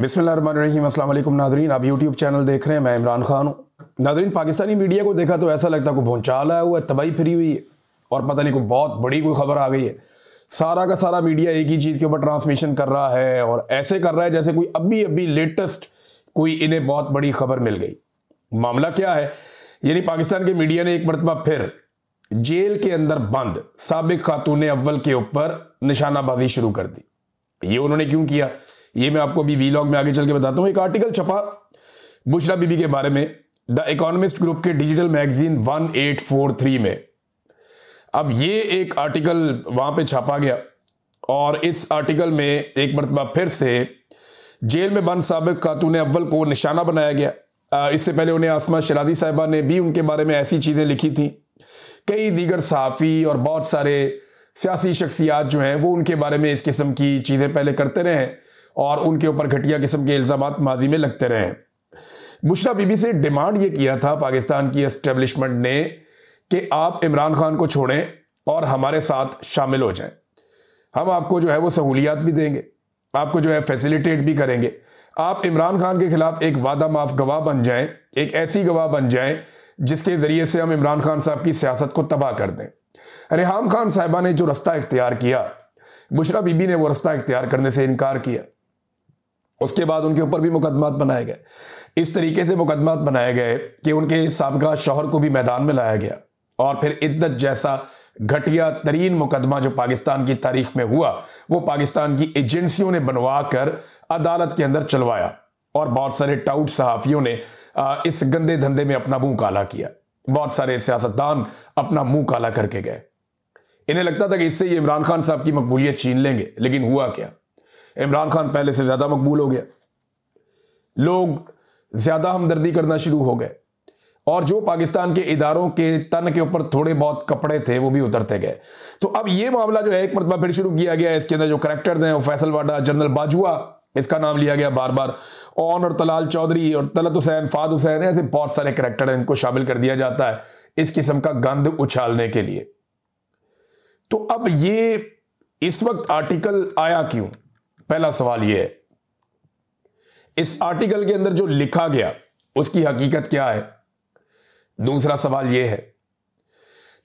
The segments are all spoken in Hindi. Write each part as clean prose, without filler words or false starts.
बिस्मिल्लाहिर्रहमानिर्रहीम। अस्सलाम वालेकुम नाज़रीन, आप यूट्यूब चैनल देख रहे हैं, मैं इमरान खान हूँ। नाज़रीन, पाकिस्तानी मीडिया को देखा तो ऐसा लगता है कोई भूचाल आया हुआ है, तबाही फिरी हुई है और पता नहीं कोई बहुत बड़ी कोई खबर आ गई है। सारा का सारा मीडिया एक ही चीज़ के ऊपर ट्रांसमिशन कर रहा है और ऐसे कर रहा है जैसे कोई अभी अभी लेटेस्ट कोई इन्हें बहुत बड़ी खबर मिल गई। मामला क्या है, यानी पाकिस्तान के मीडिया ने एक मरतबा फिर जेल के अंदर बंद साबिक खातून अव्वल के ऊपर निशानाबाजी शुरू कर दी। ये उन्होंने क्यों किया, ये मैं आपको अभी वीलॉग में आगे चल के बताता हूँ। एक आर्टिकल छपा बुशरा बीबी के बारे में द इकोनॉमिस्ट ग्रुप के डिजिटल मैगजीन 1843 में। अब ये एक आर्टिकल वहाँ पे छापा गया और इस आर्टिकल में एक मरतबा फिर से जेल में बंद साबिक खातून अव्वल को निशाना बनाया गया। इससे पहले उन्हें आसमा शरादी साहिबा ने भी उनके बारे में ऐसी चीज़ें लिखी थी। कई दीगर सहाफ़ी और बहुत सारे सियासी शख्सियात जो हैं वो उनके बारे में इस किस्म की चीज़ें पहले करते रहे हैं और उनके ऊपर घटिया किस्म के इल्ज़ामात माजी में लगते रहे हैं। बुशरा बीबी से डिमांड ये किया था पाकिस्तान की एस्टेब्लिशमेंट ने कि आप इमरान खान को छोड़ें और हमारे साथ शामिल हो जाएं। हम आपको जो है वो सहूलियात भी देंगे, आपको जो है फैसिलिटेट भी करेंगे। आप इमरान खान के खिलाफ एक वादा माफ गवाह बन जाएं, एक ऐसी गवाह बन जाएं जिसके ज़रिए से हम इमरान खान साहब की सियासत को तबाह कर दें। रेहाम खान साहिबा ने जो रास्ता इख्तियार किया, बुशरा बीबी ने वो रास्ता इख्तियार करने से इनकार किया। उसके बाद उनके ऊपर भी मुकदमात बनाए गए। इस तरीके से मुकदमात बनाए गए कि उनके साबका शौहर को भी मैदान में लाया गया और फिर इद्दत जैसा घटिया तरीन मुकदमा जो पाकिस्तान की तारीख में हुआ वो पाकिस्तान की एजेंसियों ने बनवा कर अदालत के अंदर चलवाया और बहुत सारे टाउट सहाफ़ियों ने इस गंदे धंधे में अपना मुंह काला किया। बहुत सारे सियासतदान अपना मुंह काला करके गए। इन्हें लगता था कि इससे ये इमरान खान साहब की मकबूलियत छीन लेंगे, लेकिन हुआ क्या, इमरान खान पहले से ज़्यादा मकबूल हो गया। लोग ज़्यादा हमदर्दी करना शुरू हो गए और जो पाकिस्तान के इदारों के तन के ऊपर थोड़े बहुत कपड़े थे वो भी उतरते गए। तो अब ये मामला जो है एक मरतबा फिर शुरू किया गया। इसके अंदर जो करैक्टर हैं वो फैसल वाडा, जनरल बाजुआ, इसका नाम लिया गया बार बार, ओन और तलाल चौधरी और तलत हुसैन, फाद हुसैन, ऐसे बहुत सारे करैक्टर हैं, इनको शामिल कर दिया जाता है इस किस्म का गंद उछालने के लिए। तो अब ये इस वक्त आर्टिकल आया क्यों, पहला सवाल यह है। इस आर्टिकल के अंदर जो लिखा गया उसकी हकीकत क्या है, दूसरा सवाल यह है।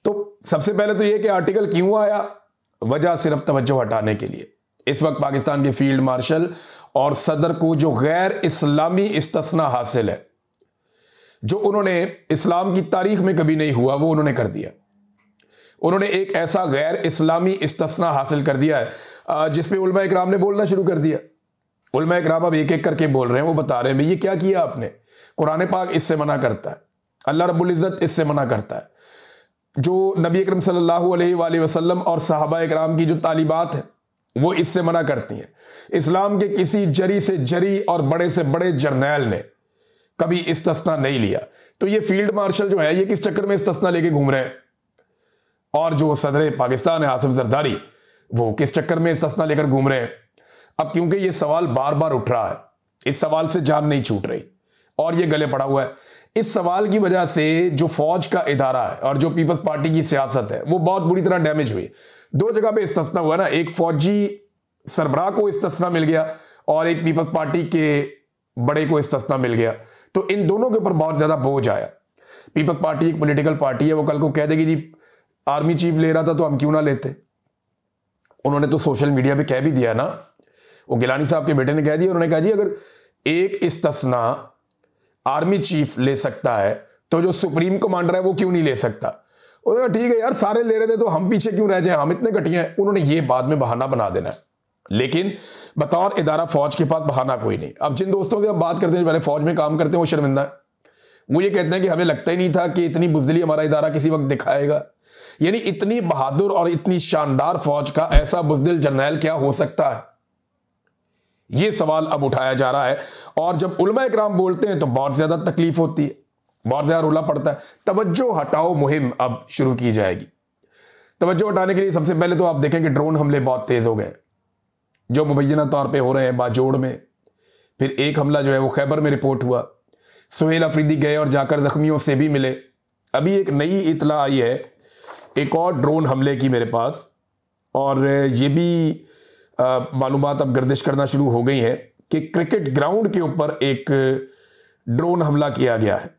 तो सबसे पहले तो यह कि आर्टिकल क्यों आया, वजह सिर्फ तवज्जो हटाने के लिए। इस वक्त पाकिस्तान के फील्ड मार्शल और सदर को जो गैर इस्लामी इस्तिस्ना हासिल है, जो उन्होंने इस्लाम की तारीख में कभी नहीं हुआ, वो उन्होंने कर दिया। उन्होंने एक ऐसा गैर इस्लामी इस्तिस्ना हासिल कर दिया है जिसपे उलमा इकराम ने बोलना शुरू कर दिया। उलमा इकराम अब एक एक करके बोल रहे हैं, वो बता रहे हैं भाई ये क्या किया आपने। कुरान पाक इससे मना करता है, अल्लाह रब्बुल इज़्ज़त इससे मना करता है, जो नबी अकरम सल्लल्लाहु अलैहि वसल्लम और सहाबा इकराम की जो तालीबात है वो इससे मना करती हैं। इस्लाम के किसी जरी से जरी और बड़े से बड़े जर्नैल ने कभी इस्तिस्ना नहीं लिया। तो ये फील्ड मार्शल जो है ये किस चक्कर में इस्तिस्ना लेके घूम रहे हैं, और जो सदर पाकिस्तान है आसिफ जरदारी, वो किस चक्कर में इस्तिस्ना लेकर घूम रहे हैं। अब क्योंकि ये सवाल बार बार उठ रहा है, इस सवाल से जान नहीं छूट रही और ये गले पड़ा हुआ है। इस सवाल की वजह से जो फौज का इदारा है और जो पीपल्स पार्टी की सियासत है वो बहुत बुरी तरह डैमेज हुई। दो जगह पे इस्तिस्ना हुआ ना, एक फौजी सरबराह को इस्तिस्ना मिल गया और एक पीपल्स पार्टी के बड़े को इस्तिस्ना मिल गया। तो इन दोनों के ऊपर बहुत ज्यादा बोझ आया। पीपल्स पार्टी एक पॉलिटिकल पार्टी है, वो कल को कह देगी जी आर्मी चीफ ले रहा था तो हम क्यों ना लेते। उन्होंने तो सोशल मीडिया पे कह भी दिया ना, वो गिलानी साहब के बेटे ने कह दिया, उन्होंने कहा जी अगर एक इस्तिस्ना आर्मी चीफ ले सकता है तो जो सुप्रीम कमांडर है वो क्यों नहीं ले सकता। उन्होंने कहा ठीक है यार, सारे ले रहे थे तो हम पीछे क्यों रह जाए, हम इतने घटिया हैं। उन्होंने ये बाद में बहाना बना देना है, लेकिन बतौर इदारा फौज के पास बहाना कोई नहीं। अब जिन दोस्तों से हम बात करते हैं पहले फौज में काम करते हैं वो शर्मिंदा है। वो ये कहते हैं कि हमें लगता ही नहीं था कि इतनी बुजदिली हमारा इदारा किसी वक्त दिखाएगा। यानी इतनी बहादुर और इतनी शानदार फौज का ऐसा बुजदिल जर्नैल क्या हो सकता है, यह सवाल अब उठाया जा रहा है। और जब उलमा इकराम बोलते हैं तो बहुत ज्यादा तकलीफ होती है, बहुत ज्यादा रोला पड़ता है। तवज्जो हटाओ मुहिम अब शुरू की जाएगी। तवज्जो हटाने के लिए सबसे पहले तो आप देखें कि ड्रोन हमले बहुत तेज हो गए जो मुबैना तौर पे हो रहे हैं बाजोड़ में। फिर एक हमला जो है वो खैबर में रिपोर्ट हुआ, सुहेल अफरीदी गए और जाकर जख्मियों से भी मिले। अभी एक नई इतला आई है एक और ड्रोन हमले की मेरे पास, और ये भी मालूमात अब गर्दिश करना शुरू हो गई हैं कि क्रिकेट ग्राउंड के ऊपर एक ड्रोन हमला किया गया है।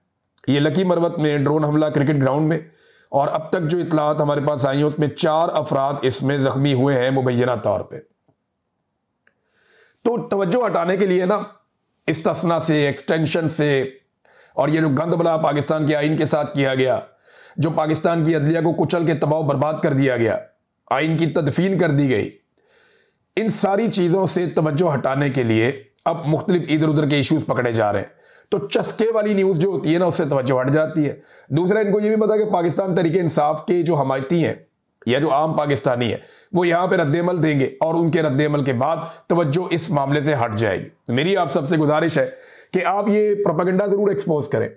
ये लकी मरवत में ड्रोन हमला क्रिकेट ग्राउंड में, और अब तक जो इतलात हमारे पास आई हैं उसमें 4 अफराद इसमें जख्मी हुए हैं मुबैना तौर पे। तो तवज्जो हटाने के लिए ना इस्तिस्ना से, एक्सटेंशन से, और ये जो गंदबला पाकिस्तान के आइन के साथ किया गया, जो पाकिस्तान की अदलिया को कुचल के तबाह बर्बाद कर दिया गया, आइन की तदफीन कर दी गई, इन सारी चीज़ों से तवज्जो हटाने के लिए अब मुख्तलिफ इधर उधर के इश्यूज पकड़े जा रहे हैं। तो चस्के वाली न्यूज़ जो होती है ना उससे तवज्जो हट जाती है। दूसरा, इनको ये भी पता कि पाकिस्तान तरीके इंसाफ के जो हमायती हैं या जो आम पाकिस्तानी है वो यहाँ पे रद्देमल देंगे, और उनके रद्देमल के बाद तवज्जो इस मामले से हट जाएगी। मेरी आप सबसे गुजारिश है कि आप ये प्रोपेगेंडा जरूर एक्सपोज करें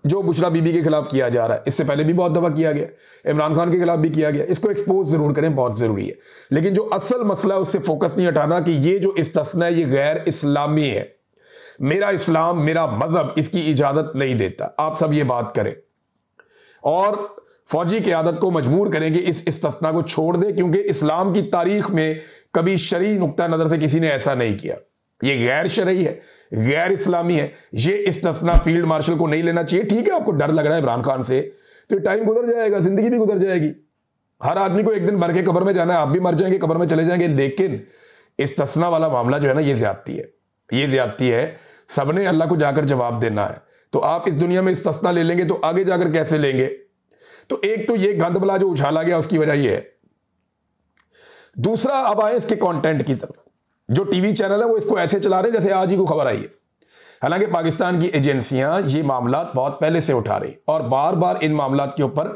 जो बुशरा बीबी के खिलाफ किया जा रहा है। इससे पहले भी बहुत दफा किया गया, इमरान खान के खिलाफ भी किया गया। इसको एक्सपोज जरूर करें, बहुत जरूरी है। लेकिन जो असल मसला है उससे फोकस नहीं हटाना कि ये जो इस्तिस्ना है ये गैर इस्लामी है, मेरा इस्लाम, मेरा मजहब इसकी इजाजत नहीं देता। आप सब ये बात करें और फौजी क़यादत को मजबूर करें कि इस इस्तिस्ना को छोड़ दे, क्योंकि इस्लाम की तारीख में कभी शरई नुक्ता नजर से किसी ने ऐसा नहीं किया। ये गैर शरई है, गैर इस्लामी है। ये इस्तिस्ना फील्ड मार्शल को नहीं लेना चाहिए। ठीक है, आपको डर लग रहा है इमरान खान से, तो टाइम गुजर जाएगा, जिंदगी भी गुजर जाएगी। हर आदमी को एक दिन मर के कब्र में जाना है, आप भी मर जाएंगे, कब्र में चले जाएंगे। लेकिन इस्तिस्ना वाला मामला जो है ना, ये ज्यादती है, ये ज्यादती है। सबने अल्लाह को जाकर जवाब देना है। तो आप इस दुनिया में इस्तिस्ना ले लेंगे तो आगे जाकर कैसे लेंगे? तो एक तो ये गंदबला जो उछाला गया उसकी वजह ये है। दूसरा, अब आए इसके कंटेंट की तरफ। जो टीवी चैनल है वो इसको ऐसे चला रहे जैसे आज ही को खबर आई है। हालांकि पाकिस्तान की एजेंसियां ये मामला बहुत पहले से उठा रही और बार बार इन मामला के ऊपर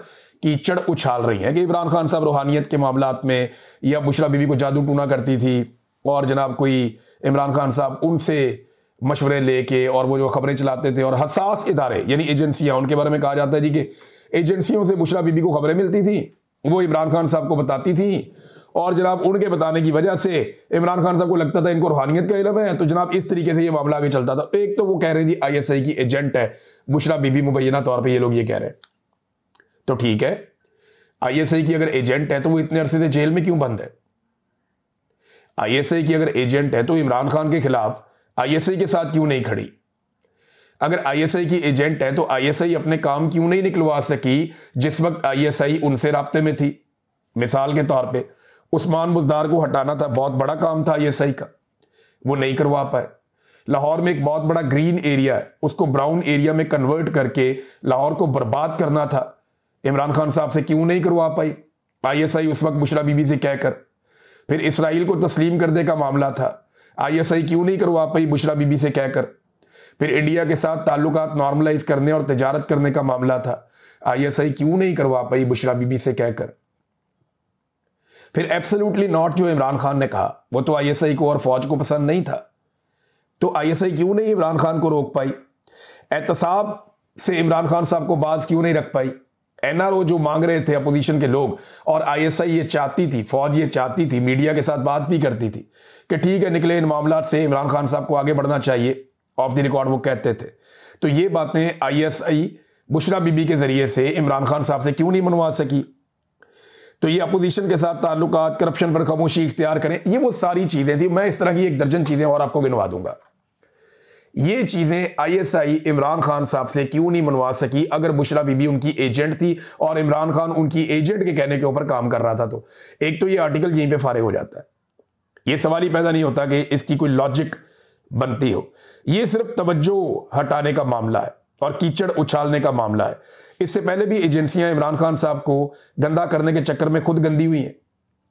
कीचड़ उछाल रही हैं कि इमरान खान साहब रूहानियत के मामला में, या बुशरा बीबी को जादू टूना करती थी और जनाब कोई इमरान खान साहब उनसे मशवरे लेके और वो जो खबरें चलाते थे। और हसास इदारे यानी एजेंसियां, उनके बारे में कहा जाता है जी कि एजेंसियों से बुशरा बीबी को खबरें मिलती थी, वो इमरान खान साहब को बताती थी, और जनाब उनके बताने की वजह से इमरान खान साहब को लगता था इनको रूहानियत का इल्म है। तो जनाब इस तरीके से ये मामला आगे चलता था। एक तो वो कह रहे हैं जी ISI की एजेंट है बुशरा बीबी, मुबैना तौर पर ये लोग ये कह रहे हैं। तो ठीक है, ISI की अगर एजेंट है तो वो इतने अरसे से जेल में क्यों बंद है? ISI की अगर एजेंट है तो इमरान खान के खिलाफ ISI के साथ क्यों नहीं खड़ी? अगर ISI की एजेंट है तो ISI अपने काम क्यों नहीं निकलवा सकी जिस वक्त ISI उनसे राब्ते में थी? मिसाल के तौर पे उस्मान बुज़दार को हटाना था, बहुत बड़ा काम था ISI का, वो नहीं करवा पाए। लाहौर में एक बहुत बड़ा ग्रीन एरिया है, उसको ब्राउन एरिया में कन्वर्ट करके लाहौर को बर्बाद करना था, इमरान खान साहब से क्यों नहीं करवा पाई ISI उस वक्त बुशरा बीबी से कहकर? फिर इसराइल को तस्लीम करने का मामला था, ISI क्यों नहीं करवा पाई बुशरा बीबी से कहकर? फिर इंडिया के साथ ताल्लुकात नॉर्मलाइज करने और तिजारत करने का मामला था, ISI क्यों नहीं करवा पाई बुशरा बीबी से कहकर? फिर एब्सोल्युटली नॉट जो इमरान खान ने कहा वो तो ISI को और फौज को पसंद नहीं था, तो ISI क्यों नहीं इमरान खान को रोक पाई? एहतसाब से इमरान खान साहब को बाज क्यों नहीं रख पाई? NRO जो मांग रहे थे अपोजिशन के लोग, और ISI ये चाहती थी, फौज ये चाहती थी, मीडिया के साथ बात भी करती थी कि ठीक है निकले इन मामला से, इमरान खान साहब को आगे बढ़ना चाहिए, ऑफ द रिकॉर्ड वो कहते थे। तो ये बातें ISI बुशरा बीबी के जरिए से इमरान खान साहब से क्यों नहीं मनवा सकी? तो ये अपोजिशन के साथ ताल्लुकात, करप्शन पर खामोशी इख्तियार करें, ये वो सारी चीजें थी। मैं इस तरह की 1 दर्जन चीजें और आपको गिनवा दूंगा। ये चीजें ISI इमरान खान साहब से क्यों नहीं मनवा सकी अगर बुशरा बीबी उनकी एजेंट थी और इमरान खान उनकी एजेंट के कहने के ऊपर काम कर रहा था? तो एक तो ये आर्टिकल यहीं पे फारिग हो जाता है। ये सवाल ही पैदा नहीं होता कि इसकी कोई लॉजिक बनती हो। ये सिर्फ तवज्जो हटाने का मामला है और कीचड़ उछालने का मामला है। इससे पहले भी एजेंसियां इमरान खान साहब को गंदा करने के चक्कर में खुद गंदी हुई हैं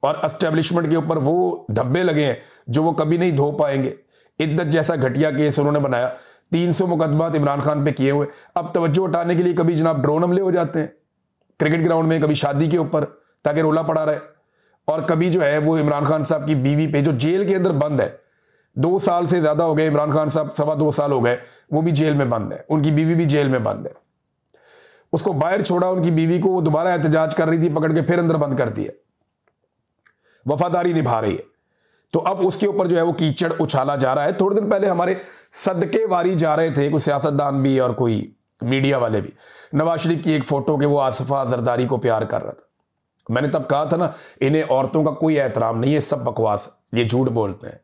और एस्टेब्लिशमेंट के ऊपर वो धब्बे लगे हैं जो वो कभी नहीं धो पाएंगे। इद्दत जैसा घटिया केस उन्होंने बनाया, 300 मुकदमात इमरान खान पे किए हुए। अब तवज्जो हटाने के लिए कभी जनाब ड्रोन हमले हो जाते हैं क्रिकेट ग्राउंड में, कभी शादी के ऊपर ताकि रोला पड़ा रहे, और कभी जो है वो इमरान खान साहब की बीवी पे जो जेल के अंदर बंद है, 2 साल से ज्यादा हो गए इमरान खान साहब, 2.25 साल हो गए, वो भी जेल में बंद है, उनकी बीवी भी जेल में बंद है। उसको बाहर छोड़ा, उनकी बीवी को वो दोबारा एहतजाज कर रही थी, पकड़ के फिर अंदर बंद कर दिया, वफादारी निभा रही है। तो अब उसके ऊपर जो है वो कीचड़ उछाला जा रहा है। थोड़े दिन पहले हमारे सदके वारी जा रहे थे कुछ सियासतदान भी और कोई मीडिया वाले भी, नवाज शरीफ की एक फोटो के वो आसिफा जरदारी को प्यार कर रहा था। मैंने तब कहा था ना, इन्हें औरतों का कोई एहतराम नहीं है, सब बकवास, ये झूठ बोलते हैं,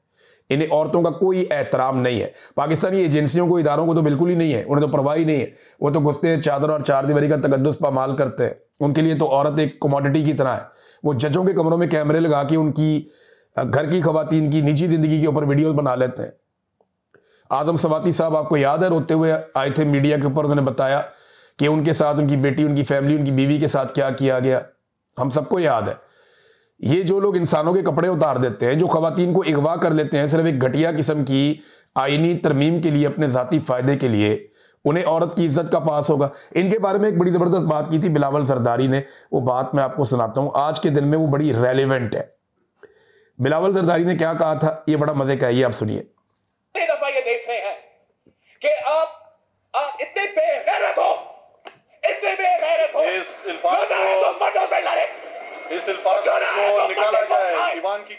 इन्हें औरतों का कोई एहतराम नहीं है। पाकिस्तानी एजेंसियों को, इदारों को तो बिल्कुल ही नहीं है, उन्हें तो परवाह ही नहीं है। वो तो घुसते हैं, चादर और चार दीवारी का तकद्दुस पामाल करते हैं। उनके लिए तो औरत एक कमोडिटी की तरह है। वो जजों के कमरों में कैमरे लगा के उनकी घर की खवातीन की निजी जिंदगी के ऊपर वीडियोस बना लेते हैं। आदम सवाती साहब आपको याद है, रोते हुए आए थे मीडिया के ऊपर, उन्होंने बताया कि उनके साथ, उनकी बेटी, उनकी फैमिली, उनकी बीवी के साथ क्या किया गया। हम सबको याद है। ये जो लोग इंसानों के कपड़े उतार देते हैं, जो खवातीन को अगवा कर लेते हैं सिर्फ एक घटिया किस्म की आईनी तरमीम के लिए, अपने ज़ाती फ़ायदे के लिए, उन्हें औरत की इज्जत का पास होगा। इनके बारे में एक बड़ी ज़बरदस्त बात की थी बिलावल जरदारी ने। वो बात मैं आपको सुनाता हूँ, आज के दिन में वो बड़ी रेलिवेंट है। बिलावल जरदारी ने क्या कहा था, ये बड़ा मज़े का है, ये आप सुनिए। दफा ये देख रहे हैं कि आप इतने बेगैरत हो, इतने बेगैरत हो। इस अल्फाज को निकाला जाए ईमान की।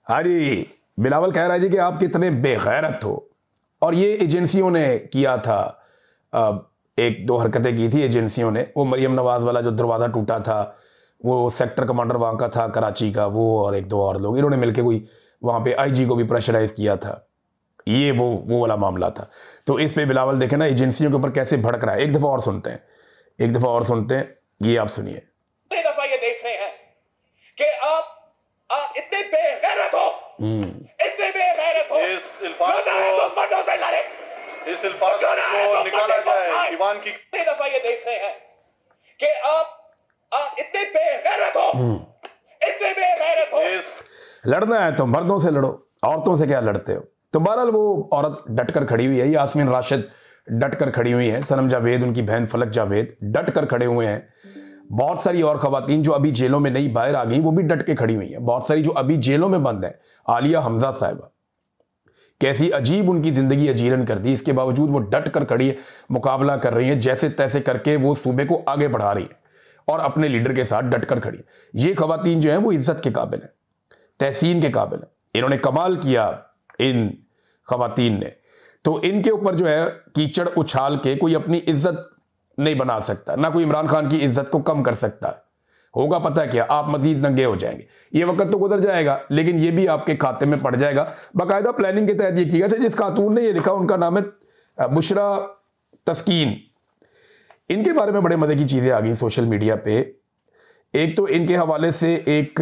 अरे बिलावल कह रहा है जी कि आप कितने बेगैरत हो। और ये एजेंसियों ने किया था, एक दो हरकतें की थी एजेंसियों ने। वो मरियम नवाज वाला जो दरवाज़ा टूटा था, वो सेक्टर कमांडर वहाँ का था कराची का, वो और एक दो और लोग, इन्होंने मिलकर कोई वहाँ पे आईजी को भी प्रेशराइज किया था। ये वो वाला मामला था। तो इस पे बिलावल देखें ना एजेंसियों के ऊपर कैसे भड़क रहा है। एक दफ़ा और सुनते हैं, एक दफ़ा और सुनते हैं, ये आप सुनिए। दफा ये देख रहे हैं कि आप इतने बेगैरत हो, इतने बेगैरत हो। इस अल्फाज को निकाला जाए ईमान की। दफा ये देख रहे हैं कि आप इतने बेगैरत हो, इतने बेगैरत हो। लड़ना है तो मर्दों से लड़ो, औरतों से क्या लड़ते हो। तो बहरहाल वो औरत डट कर खड़ी हुई है, यास्मीन राशिद डट कर खड़ी हुई है, सनम जावेद, उनकी बहन फलक जावेद डट कर खड़े हुए हैं। बहुत सारी और खवातीन जो अभी जेलों में नहीं बाहर आ गई, वो भी डट के खड़ी हुई हैं। बहुत सारी जो अभी जेलों में बंद हैं, आलिया हमजा साहिबा, कैसी अजीब उनकी ज़िंदगी अजीरन कर दी, इसके बावजूद वो डट कर खड़ी है, मुकाबला कर रही है, जैसे तैसे करके वो सूबे को आगे बढ़ा रही है और अपने लीडर के साथ डट कर खड़ी है। ये खवातीन जो हैं वो इज्जत के काबिल हैं, तहसीन के काबिल हैं। इन्होंने कमाल किया इन खवातीन ने। तो इनके ऊपर जो है कीचड़ उछाल के कोई अपनी इज्जत नहीं बना सकता, ना कोई इमरान खान की इज्जत को कम कर सकता है। होगा पता क्या, आप मजीद नंगे हो जाएंगे। ये वक्त तो गुजर जाएगा, लेकिन ये भी आपके खाते में पड़ जाएगा। बाकायदा प्लानिंग के तहत ये किया जाए। जिस खातून ने ये लिखा, उनका नाम है बुशरा तस्कीन। इनके बारे में बड़े मजे की चीज़ें आ गई सोशल मीडिया पे। एक तो इनके हवाले से एक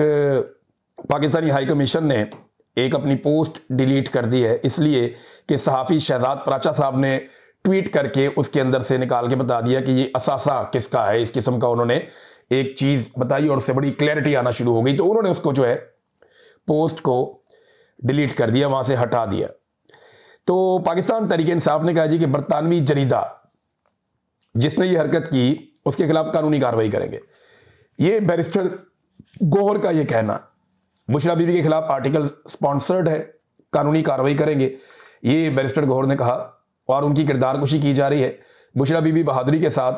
पाकिस्तानी हाई कमीशन ने एक अपनी पोस्ट डिलीट कर दी है, इसलिए कि सहाफ़ी शहजाद पराचा साहब ने ट्वीट करके उसके अंदर से निकाल के बता दिया कि ये असासा किसका है। इस किस्म का उन्होंने एक चीज़ बताई और उससे बड़ी क्लैरिटी आना शुरू हो गई। तो उन्होंने उसको जो है पोस्ट को डिलीट कर दिया, वहाँ से हटा दिया। तो पाकिस्तान तहरीक इंसाफ ने कहा जी कि बरतानवी जरीदा जिसने ये हरकत की उसके खिलाफ कानूनी कार्रवाई करेंगे। ये बैरिस्टर गौहर का ये कहना, बुशरा बीबी के खिलाफ आर्टिकल स्पॉन्सर्ड है, कानूनी कार्रवाई करेंगे, ये बैरिस्टर गौहर ने कहा। और उनकी किरदार कुशी की जा रही है। बुशरा बीबी बहादुरी के साथ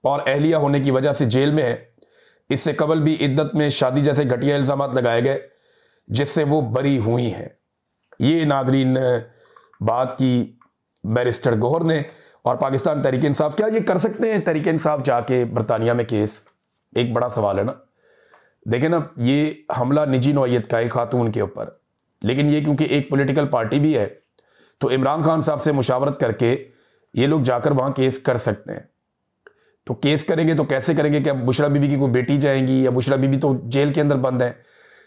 और अहलिया होने की वजह से जेल में है। इससे कबल भी इद्दत में शादी जैसे घटिया इल्ज़ाम लगाए गए जिससे वो बरी हुई हैं। ये नाजरीन बात की बैरिस्टर गौहर ने। और पाकिस्तान तहरीक इंसाफ, क्या ये कर सकते हैं तहरीक इंसाफ जाके बरतानिया में केस? एक बड़ा सवाल है ना। देखें ना, ये हमला निजी नौइयत का है खातून के ऊपर, लेकिन ये क्योंकि एक पॉलिटिकल पार्टी भी है, तो इमरान खान साहब से मुशावरत करके ये लोग जाकर वहाँ केस कर सकते हैं। तो केस करेंगे तो कैसे करेंगे? क्या बुशरा बीबी की कोई बेटी जाएंगी? या बुशरा बीबी तो जेल के अंदर बंद है,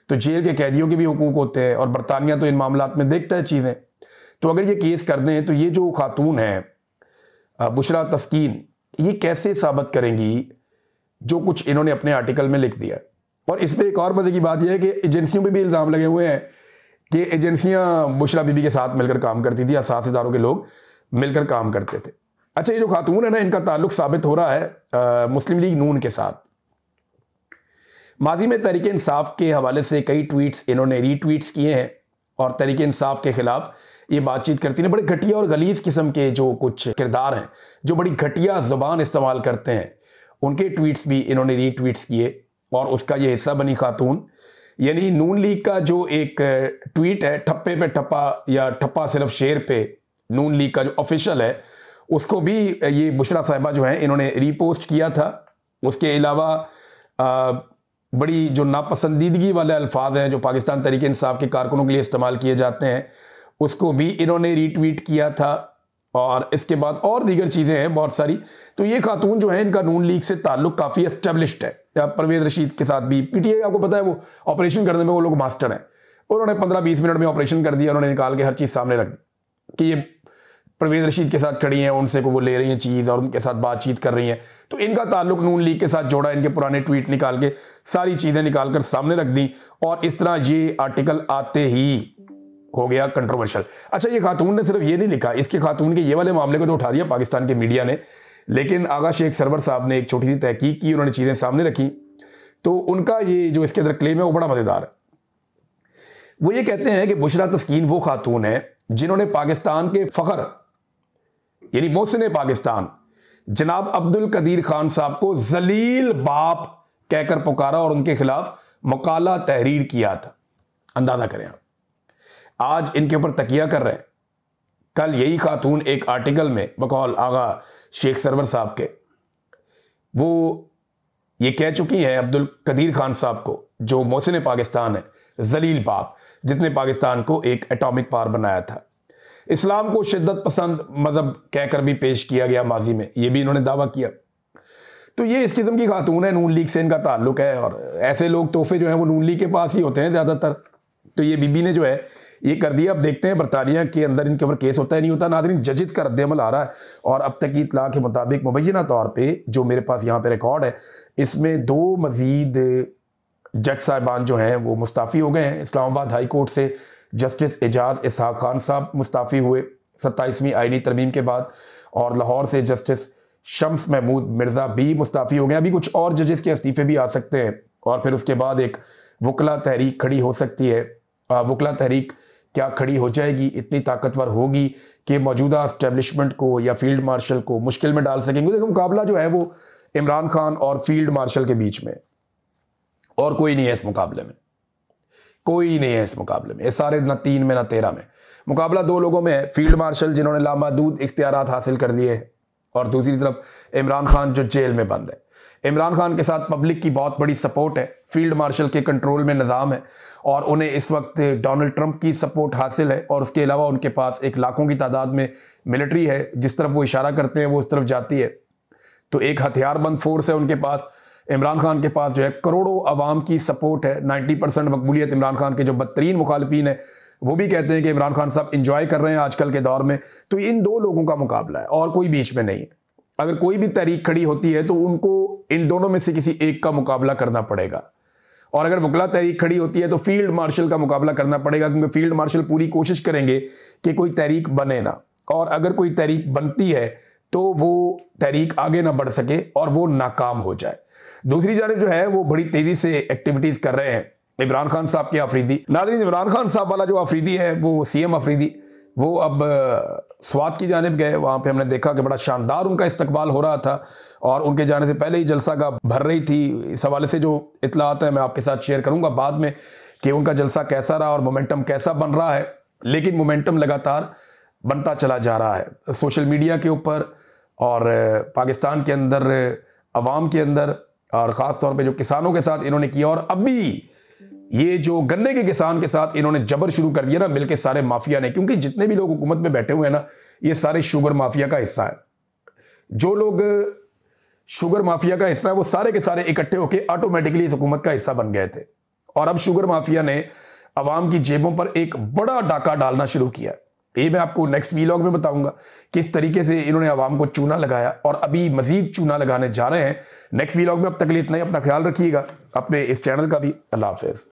तो जेल के कैदियों के भी हुकूक होते हैं और बरतानिया तो इन मामलात में देखता है चीज़ें। तो अगर ये केस कर दें तो ये जो खातून है बुशरा तस्कीन, ये कैसे साबित करेंगी जो कुछ इन्होंने अपने आर्टिकल में लिख दिया? और इसमें एक और मजे की बात यह है कि एजेंसियों पे भी इल्ज़ाम लगे हुए हैं कि एजेंसियां बुशरा बीबी के साथ मिलकर काम करती थी, असास इदारों के लोग मिलकर काम करते थे। अच्छा, ये जो खातून है ना, इनका ताल्लुक साबित हो रहा है मुस्लिम लीग नून के साथ। माजी में तहरीक इंसाफ के हवाले से कई ट्वीट्स इन्होंने रीट्वीट्स किए हैं और तहरीक इंसाफ के खिलाफ ये बातचीत करती हैं। बड़े घटिया और गलीज किस्म के जो कुछ किरदार हैं, जो बड़ी घटिया ज़ुबान इस्तेमाल करते हैं, उनके ट्वीट्स भी इन्होंने रीट्वीट्स किए और उसका ये हिस्सा बनी खातून। यानी नून लीग का जो एक ट्वीट है, ठप्पे पे ठप्पा या ठप्पा सिर्फ शेर पे, नून लीग का जो ऑफिशियल है, उसको भी ये बुशरा साहिबा जो है इन्होंने रीपोस्ट किया था। उसके अलावा बड़ी जो नापसंदीदगी वाले अल्फाज हैं जो पाकिस्तान तहरीक इंसाफ के कारकुनों के लिए इस्तेमाल किए जाते हैं, उसको भी इन्होंने रीट्वीट किया था। और इसके बाद और दीगर चीज़ें हैं बहुत सारी। तो ये खातून जो है, इनका नून लीग से ताल्लुक काफ़ी एस्टेब्लिश्ड है। परवेज रशीद के साथ भी पीटीआई, आपको पता है वो ऑपरेशन करने में वो लोग मास्टर हैं। उन्होंने 15-20 मिनट में ऑपरेशन कर दिया, उन्होंने निकाल के हर चीज़ सामने रख दी कि ये परवेज रशीद के साथ खड़ी हैं, उनसे को वो ले रही हैं चीज़ और उनके साथ बातचीत कर रही हैं। तो इनका ताल्लुक नून लीग के साथ जोड़ा, इनके पुराने ट्वीट निकाल के सारी चीज़ें निकाल कर सामने रख दी और इस तरह ये आर्टिकल आते ही हो गया कंट्रोवर्शियल। अच्छा, ये खातून ने सिर्फ ये नहीं लिखा, इसके खातून के ये वाले मामले को तो उठा दिया पाकिस्तान के मीडिया ने, लेकिन आगा शेख सरवर साहब ने एक छोटी सी तहकीक की, उन्होंने चीज़ें सामने रखी। तो उनका ये जो इसके अंदर क्लेम है वो बड़ा मज़ेदार है। वो ये कहते हैं कि बुशरा तस्कीन वो खातून है जिन्होंने पाकिस्तान के फ़ख्र यानी मोहसिन पाकिस्तान जनाब अब्दुल कदीर खान साहब को जलील बाप कहकर पुकारा और उनके खिलाफ मकाला तहरीर किया था। अंदाजा करें आप, आज इनके ऊपर तकिया कर रहे हैं। कल यही खातून एक आर्टिकल में बकौल आगा शेख सरवर साहब के वो ये कह चुकी हैं अब्दुल कदीर खान साहब को, जो मोहसिन पाकिस्तान है, जलील बाप जिसने पाकिस्तान को एक एटॉमिक पावर बनाया था। इस्लाम को शिद्दत पसंद मजहब कहकर भी पेश किया गया माजी में, ये भी इन्होंने दावा किया। तो ये इस किस्म की खातून है, नून लीग से इनका ताल्लुक है और ऐसे लोग तोहफे जो हैं वो नून लीग के पास ही होते हैं ज़्यादातर। तो ये बीबी ने जो है ये कर दिया। अब देखते हैं बरतानिया के अंदर इनके ऊपर केस होता है नहीं होता। नाज़रीन, जजेस का रद्द-ए-अमल आ रहा है और अब तक की इत्तला के मुताबिक मुबैना तौर पे जो मेरे पास यहाँ पे रिकॉर्ड है, इसमें 2 मजीद जज साहिबान जो हैं वो मुस्ताफ़ी हो गए हैं। इस्लामाबाद हाई कोर्ट से जस्टिस एजाज इसहाक खान साहब मुस्ताफ़ी हुए 27वीं आईनी तरमीम के बाद, और लाहौर से जस्टिस शम्स महमूद मिर्ज़ा भी मुस्ताफ़ी हो गए। अभी कुछ और जजेस के इस्तीफ़े भी आ सकते हैं और फिर उसके बाद एक वकला तहरीक खड़ी हो सकती है। वकला तहरीक क्या खड़ी हो जाएगी, इतनी ताकतवर होगी कि मौजूदा एस्टेब्लिशमेंट को या फील्ड मार्शल को मुश्किल में डाल सकेंगे। देखो, मुकाबला जो है वो इमरान खान और फील्ड मार्शल के बीच में, और कोई नहीं है इस मुकाबले में, कोई नहीं है इस मुकाबले में। ये सारे ना 3 में ना 13 में मुकाबला 2 लोगों में है। फील्ड मार्शल जिन्होंने लामहदूद इख्तियारात हासिल कर लिए हैं और दूसरी तरफ इमरान खान जो जेल में बंद है। इमरान खान के साथ पब्लिक की बहुत बड़ी सपोर्ट है, फील्ड मार्शल के कंट्रोल में निज़ाम है और उन्हें इस वक्त डोनाल्ड ट्रंप की सपोर्ट हासिल है और उसके अलावा उनके पास एक लाखों की तादाद में मिलिट्री है। जिस तरफ वो इशारा करते हैं वो उस तरफ जाती है। तो एक हथियारबंद फोर्स है उनके पास। इमरान खान के पास जो है करोड़ों अवाम की सपोर्ट है, 90% मकबूलियत इमरान खान के जो बदतरीन मुखालिफिन है वो भी कहते हैं कि इमरान खान साहब इंजॉय कर रहे हैं आजकल के दौर में। तो इन 2 लोगों का मुकाबला है और कोई बीच में नहीं है। अगर कोई भी तहरीक खड़ी होती है तो उनको इन दोनों में से किसी एक का मुकाबला करना पड़ेगा, और अगर वकला तहरीक खड़ी होती है तो फील्ड मार्शल का मुकाबला करना पड़ेगा, क्योंकि फील्ड मार्शल पूरी कोशिश करेंगे कि कोई तहरीक बने ना, और अगर कोई तहरीक बनती है तो वो तहरीक आगे ना बढ़ सके और वो नाकाम हो जाए। दूसरी जानिब जो है वो बड़ी तेजी से एक्टिविटीज कर रहे हैं इमरान खान साहब के अफरीदी। नाज़रीन, इमरान खान साहब वाला जो अफरीदी है वो सीएम अफरीदी, वो अब स्वात की जानिब गए। वहाँ पे हमने देखा कि बड़ा शानदार उनका इस्तकबाल हो रहा था और उनके जाने से पहले ही जलसा का भर रही थी। इस हवाले से जो इतलात है मैं आपके साथ शेयर करूँगा बाद में कि उनका जलसा कैसा रहा और मोमेंटम कैसा बन रहा है। लेकिन मोमेंटम लगातार बनता चला जा रहा है सोशल मीडिया के ऊपर और पाकिस्तान के अंदर, अवाम के अंदर, और ख़ास तौर पे जो किसानों के साथ इन्होंने किया। और अभी ये जो गन्ने के किसान के साथ इन्होंने जबर शुरू कर दिया ना मिलके सारे माफिया ने, क्योंकि जितने भी लोग हुकूमत में बैठे हुए हैं ना, ये सारे शुगर माफिया का हिस्सा है। जो लोग शुगर माफिया का हिस्सा है वो सारे के सारे इकट्ठे होकर ऑटोमेटिकली इस हुकूमत का हिस्सा बन गए थे। और अब शुगर माफिया ने अवाम की जेबों पर एक बड़ा डाका डालना शुरू किया। ये मैं आपको नेक्स्ट वीलॉग में बताऊंगा किस तरीके से इन्होंने अवाम को चूना लगाया और अभी मजीद चूना लगाने जा रहे हैं नेक्स्ट वीलॉग में। अब तक के लिए इतना ही, अपना ख्याल रखिएगा, अपने इस चैनल का भी। अल्लाह हाफिज़।